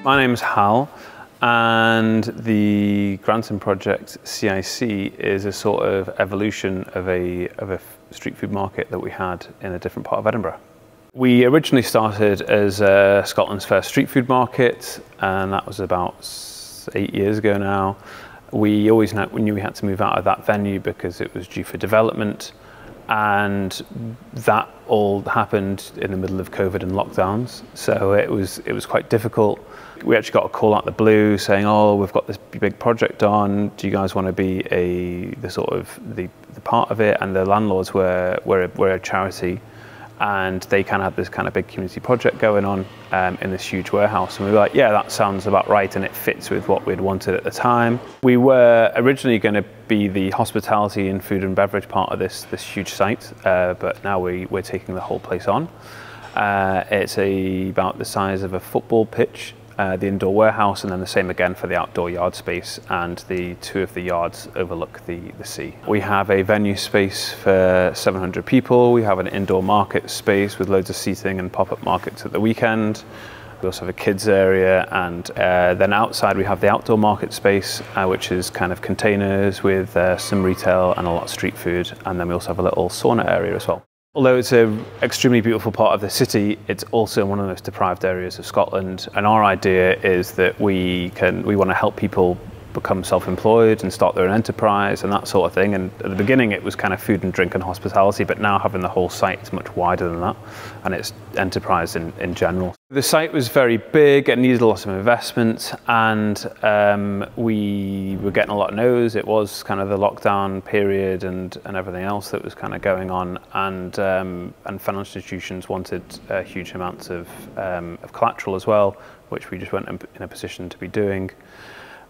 My name's Hal, and the Granton Project CIC is a sort of evolution of a street food market that we had in a different part of Edinburgh. We originally started as Scotland's first street food market, and that was about 8 years ago now. We always knew we had to move out of that venue because it was due for development, and that all happened in the middle of COVID and lockdowns, so it was quite difficult. We actually got a call out of the blue saying, "Oh, we've got this big project on. Do you guys want to be the part of it?" And the landlords were a charity, and they kind of had this kind of big community project going on in this huge warehouse. And we were like, yeah, that sounds about right, and it fits with what we'd wanted at the time. We were originally going to be the hospitality and food and beverage part of this huge site, but now we're taking the whole place on. It's about the size of a football pitch, the indoor warehouse, and then the same again for the outdoor yard space, and the two of the yards overlook the sea. We have a venue space for 700 people. We have an indoor market space with loads of seating and pop-up markets at the weekend. We also have a kids area, and then outside we have the outdoor market space, which is kind of containers with some retail and a lot of street food, and then we also have a little sauna area as well. Although it's an extremely beautiful part of the city, it's also one of the most deprived areas of Scotland. And our idea is that we want to help people become self-employed and start their own enterprise and that sort of thing. And at the beginning it was kind of food and drink and hospitality, but now having the whole site is much wider than that, and it's enterprise in general. The site was very big, it needed a lot of investment, and we were getting a lot of no's. It was kind of the lockdown period and everything else that was kind of going on, and financial institutions wanted huge amounts of collateral as well, which we just weren't in a position to be doing.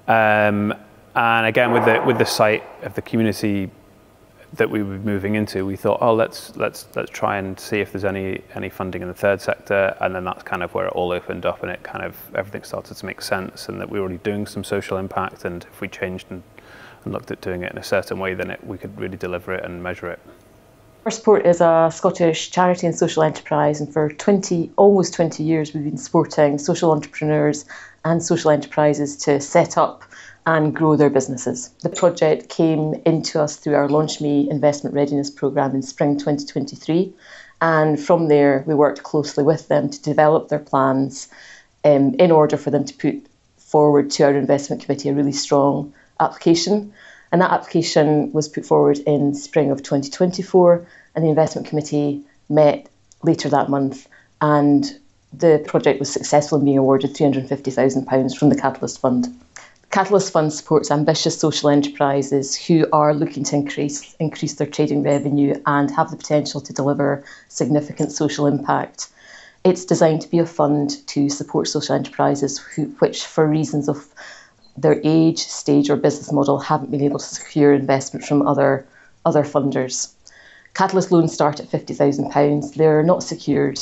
And again, with the site of the community that we were moving into, we thought, oh, let's try and see if there's any funding in the third sector, and then that's kind of where it all opened up, and it kind of everything started to make sense, and that we were already doing some social impact, and if we changed and looked at doing it in a certain way, then we could really deliver it and measure it. Firstport is a Scottish charity and social enterprise, and for almost 20 years we've been supporting social entrepreneurs and social enterprises to set up and grow their businesses. The project came into us through our Launch Me Investment Readiness Programme in spring 2023, and from there we worked closely with them to develop their plans in order for them to put forward to our investment committee a really strong application. And that application was put forward in spring of 2024, and the investment committee met later that month, and the project was successful in being awarded £350,000 from the Catalyst Fund. The Catalyst Fund supports ambitious social enterprises who are looking to increase their trading revenue and have the potential to deliver significant social impact. It's designed to be a fund to support social enterprises which, for reasons of their age, stage or business model, haven't been able to secure investment from other funders. Catalyst loans start at £50,000. They're not secured,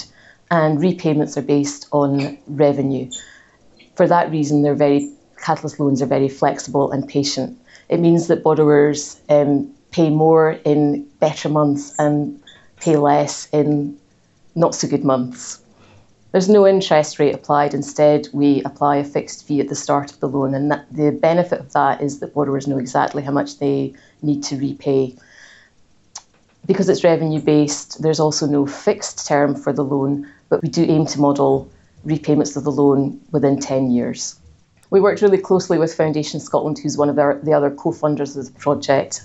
and repayments are based on revenue. For that reason, Catalyst loans are very flexible and patient. It means that borrowers pay more in better months and pay less in not so good months. There's no interest rate applied. Instead, we apply a fixed fee at the start of the loan, and the benefit of that is that borrowers know exactly how much they need to repay. Because it's revenue-based, there's also no fixed term for the loan, but we do aim to model repayments of the loan within 10 years. We worked really closely with Foundation Scotland, who's one of the other co-funders of the project.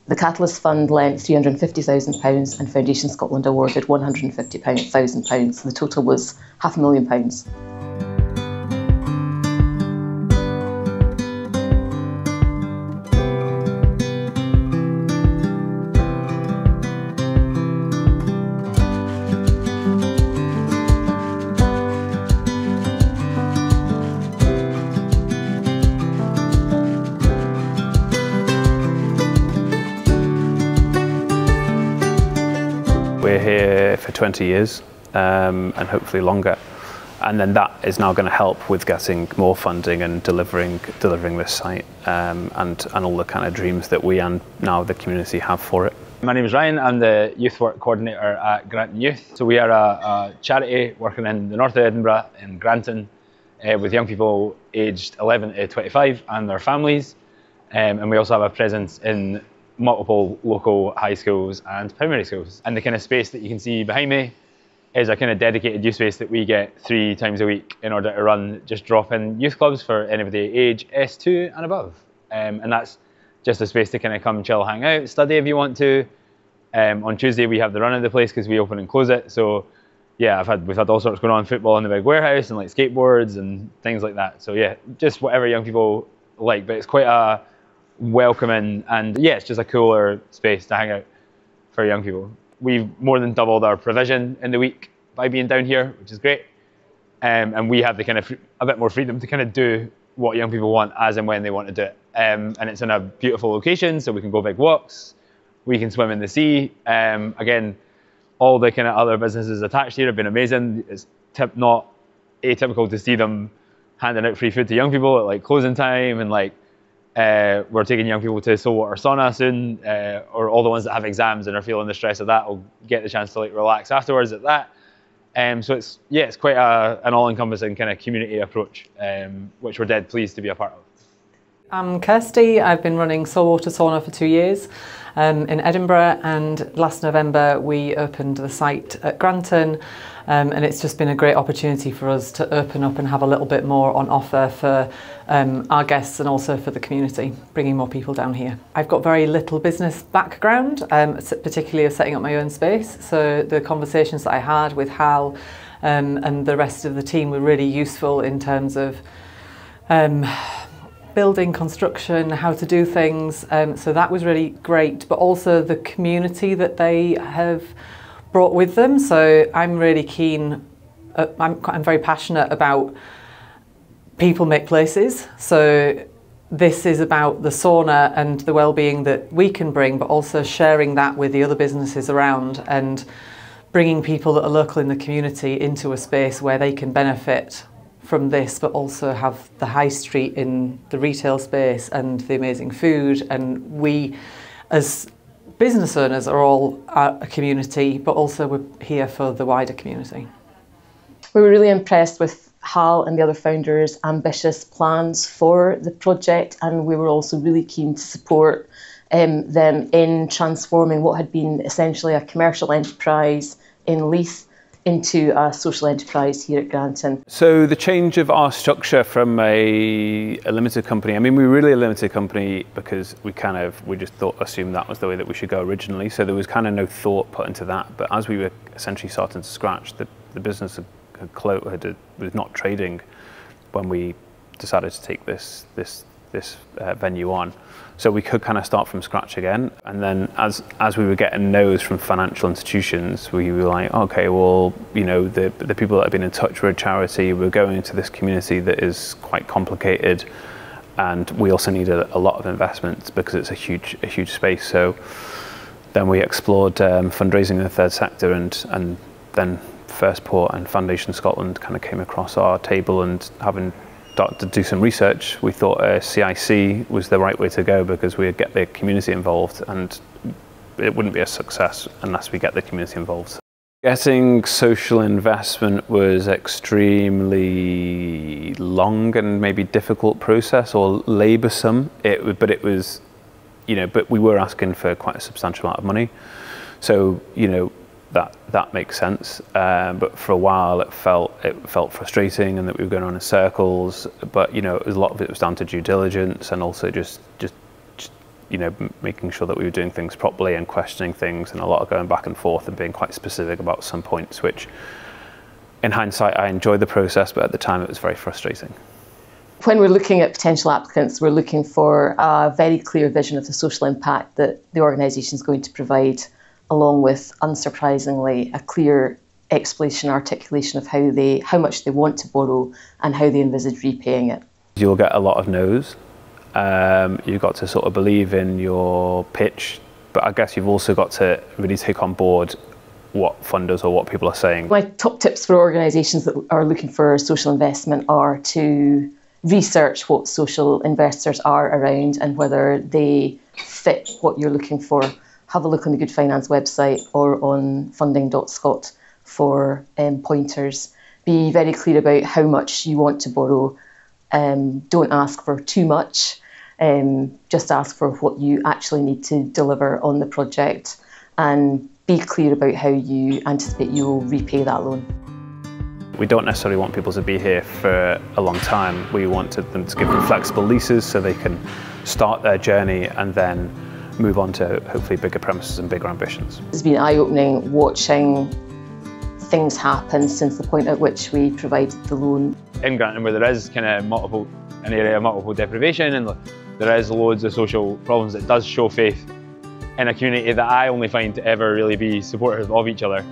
The Catalyst Fund lent £350,000 and Foundation Scotland awarded £150,000. The total was £500,000. We're here for 20 years and hopefully longer, and then that is now going to help with getting more funding and delivering this site and all the kind of dreams that we and now the community have for it. My name is Ryan. I'm the Youth Work Coordinator at Granton Youth. So we are a charity working in the north of Edinburgh in Granton. with young people aged 11 to 25 and their families. And we also have a presence in multiple local high schools and primary schools. And the kind of space that you can see behind me is a kind of dedicated youth space that we get 3 times a week in order to run just drop-in youth clubs for anybody age S2 and above. And that's just a space to kind of come chill, hang out, study if you want to. On Tuesday we have the run of the place because we open and close it. So yeah, we've had all sorts going on, football in the big warehouse and like skateboards and things like that. So yeah, just whatever young people like, but it's quite a welcoming and yeah, it's just a cooler space to hang out for young people. We've more than doubled our provision in the week by being down here, which is great. And we have the kind of a bit more freedom to kind of do what young people want as and when they want to do it. And it's in a beautiful location, so we can go big walks, we can swim in the sea. Again, all the kind of other businesses attached here have been amazing. It's not atypical to see them handing out free food to young people at like closing time, and like we're taking young people to saltwater sauna soon, or all the ones that have exams and are feeling the stress of that will get the chance to like relax afterwards at that. So it's quite an all-encompassing kind of community approach, which we're dead pleased to be a part of. I'm Kirsty. I've been running saltwater sauna for 2 years in Edinburgh, and last November we opened the site at Granton, and it's just been a great opportunity for us to open up and have a little bit more on offer for our guests and also for the community, bringing more people down here. I've got very little business background, particularly of setting up my own space, so the conversations that I had with Hal and the rest of the team were really useful in terms of building, construction, how to do things, so that was really great, but also the community that they have brought with them. So I'm really keen, I'm very passionate about people make places, so this is about the sauna and the well-being that we can bring, but also sharing that with the other businesses around and bringing people that are local in the community into a space where they can benefit from this, but also have the high street in the retail space and the amazing food. And we as business owners are all a community, but also we're here for the wider community. We were really impressed with Hal and the other founders' ambitious plans for the project, and we were also really keen to support them in transforming what had been essentially a commercial enterprise in Leith into a social enterprise here at Granton. So the change of our structure from a limited company, I mean, we were really a limited company because we just assumed that was the way that we should go originally. So there was kind of no thought put into that. But as we were essentially starting to scratch, the business was not trading when we decided to take this venue on. So we could kind of start from scratch again. And then as we were getting no's from financial institutions, we were like, okay, well, you know, the people that have been in touch with a charity, we're going into this community that is quite complicated, and we also needed a lot of investment because it's a huge space. So then we explored fundraising in the third sector, and then Firstport and Foundation Scotland kind of came across our table, and having started to do some research, we thought CIC was the right way to go because we'd get the community involved, and it wouldn't be a success unless we get the community involved. Getting social investment was extremely long and maybe difficult process, or laboursome. But we were asking for quite a substantial amount of money, so you know that makes sense. But for a while it felt frustrating, and that we were going on in circles. But you know, a lot of it was down to due diligence, and also just you know, making sure that we were doing things properly and questioning things, and a lot of going back and forth and being quite specific about some points, which in hindsight I enjoyed the process, but at the time it was very frustrating. When we're looking at potential applicants, we're looking for a very clear vision of the social impact that the organisation is going to provide, along with, unsurprisingly, a clear articulation of how much they want to borrow and how they envisage repaying it. You'll get a lot of no's. You've got to sort of believe in your pitch, but I guess you've also got to really take on board what funders or what people are saying. My top tips for organisations that are looking for social investment are to research what social investors are around and whether they fit what you're looking for. Have a look on the Good Finance website or on funding.scot for pointers. Be very clear about how much you want to borrow. Don't ask for too much. Just ask for what you actually need to deliver on the project, and be clear about how you anticipate you will repay that loan. We don't necessarily want people to be here for a long time. We wanted them to give them flexible leases so they can start their journey and then move on to hopefully bigger premises and bigger ambitions. It's been eye-opening watching things happen since the point at which we provided the loan. In Granton, where there is kind of an area of multiple deprivation and there is loads of social problems, it does show faith in a community that I only find to ever really be supportive of each other.